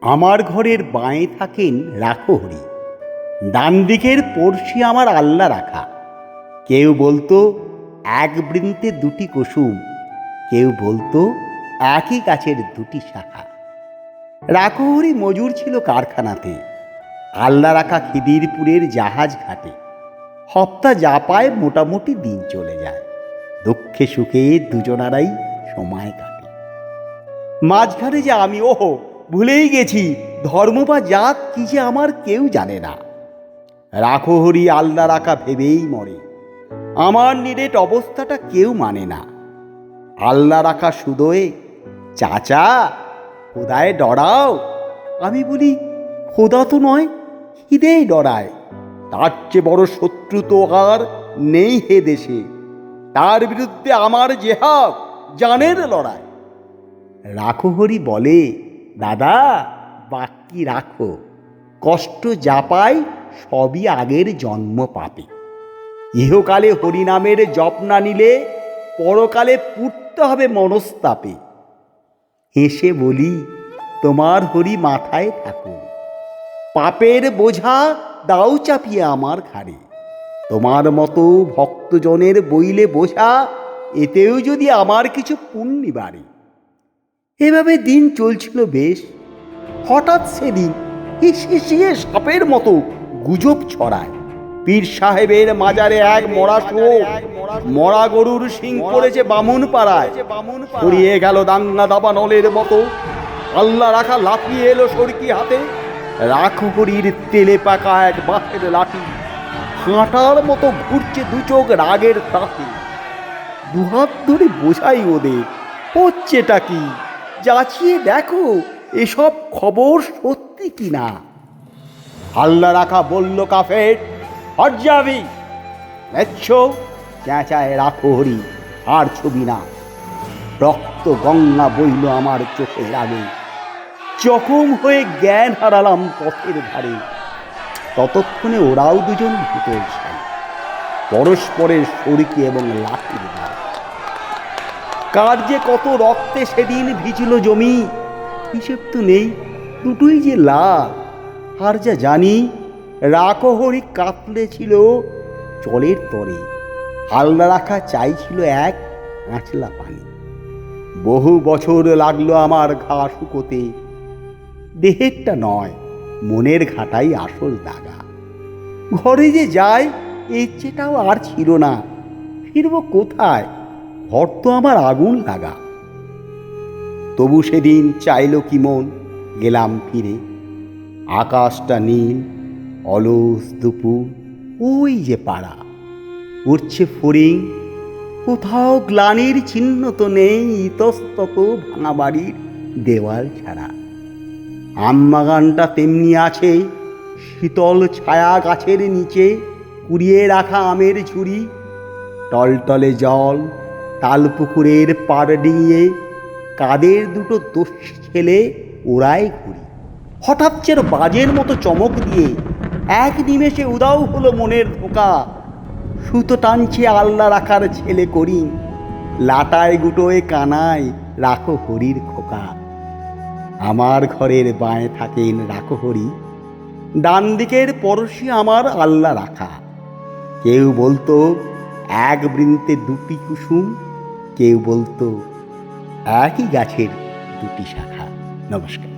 আমার ঘরের বাঁয়ে থাকেন রাখহরি, ডান দিকের পড়শি আমার আল্লা রাখা। কেউ বলতো এক বৃন্তে দুটি কুসুম, কেউ বলতো একই গাছের দুটি শাখা। রাখহরি মজুর ছিল কারখানাতে, আল্লা রাখা খিদিরপুরের জাহাজ ঘাটে। হপ্তা যা পায় মোটামুটি দিন চলে যায়, দুঃখে সুখে দুজনারাই সময় কাটে। মাঝখানে যে আমি ভুলেই গেছি, ধর্ম বা জাত কি যে আমার কেউ জানে না। রাখহরি আল্লা রাখা ভেবেই মরে, আমার নিরেট অবস্থাটা কেউ মানে না। আল্লা রাখা সুদোয়ে, চাচা খোদায় ডরাও। আমি বলি খোদা তো নয়, খিদেই ডরায়। তার চেয়ে বড় শত্রু তো আর নেই হে দেশে, তার বিরুদ্ধে আমার জেহাদ, জানের লড়াই। রাখহরি বলে, দাদা বাকি রাখো, কষ্ট যা পাই সবই আগের জন্ম পাপে। ইহকালে হরিনামের জপ না নিলে পরকালে পুড়তে হবে মনস্তাপে। হেসে বলি, তোমার হরি মাথায় থাকুন, পাপের বোঝা দাও চাপিয়ে আমার ঘাড়ে। তোমার মতো ভক্তজনের বইলে বোঝা, এতেও যদি আমার কিছু পুণ্যি বাড়ে। এভাবে দিন চলছিল বেশ। হঠাৎ সেদিন হিসিয়ে সাপের মতো গুজব ছড়ায়, পীর সাহেবের মাজারে এক মরা শোক, মরা গরুর শিং পড়েছে বামুন পাড়ায়। ছড়িয়ে গেল দাঙ্গা দাবা নলের মতো, আল্লা রাখা লাফিয়ে এলো সরকি হাতে। রাখহরির তেলে পাকা এক বাঁশের লাঠি, হাঁটার মতো ঘুরছে দু চোখ রাগের তাতে। দুহাত ধরে বোঝাই ওদের, হচ্ছেটা কি, যাচিয়ে দেখো এসব খবর সত্যি কিনা। আল্লা রাখা বলল, কাফের হট যাবি। দেখছ, চেঁচায় রাখহরি, আর ছবি না। রক্ত গঙ্গা বইল আমার চোখের আগে, জখম হয়ে জ্ঞান হারালাম পথের ধারে। ততক্ষণে ওরাও দুজন ভূতের ছাই, পরস্পরের সরকি এবং লাঠির ধার। কার যে কত রক্তে সেদিন ভিজল জমি, হিসেব তো নেই, দুটোই যে লাল। আর যা জানি, রাখহরি কাতলে ছিল জলের তরে, আল্লা রাখা চাইছিল এক আঁচলা পানি। বহু বছর লাগলো আমার ঘা শুকোতে, দেহেরটা নয় মনের ঘাটাই আসল দাগা। ঘরে যে যায় এর চেটাও আর ছিল না, ফিরব কোথায়, ঘর তো আমার আগুন লাগা। তবু সেদিন চাইল কি মন, গেলাম ফিরে। আকাশটা নীল, অলস দুপুর, ওই যে পাড়া উঠছে ফড়িং। কোথাও গ্লানির চিহ্ন তো নেই, ইতস্তত ভাঙা বাড়ির দেওয়াল ছাড়া। আমবাগানটা তেমনি আছে, শীতল ছায়া গাছের নিচে, কুড়িয়ে রাখা আমের ঝুড়ি। টলটলে জল, তালপুকুরের পাড় ডিঙিয়ে কাদের দুটো দস্যি ছেলে ওরাই ঘুরি। হঠাৎ চের বাজের মতো চমক দিয়ে এক নিমেষে উদাও হলো মনের ধোকা। সুতো টানছে আল্লা রাখার ছেলে করিম, লাটায় গুটোয় কানায় রাখহরির খোকা। আমার ঘরের বাঁয়ে থাকেন রাখহরি, ডান দিকের পড়শি আমার আল্লা রাখা। কেউ বলতো এক বৃন্তে দুটি কুসুম, কেউ বলতো একই গাছের দুটি শাখা। নমস্কার।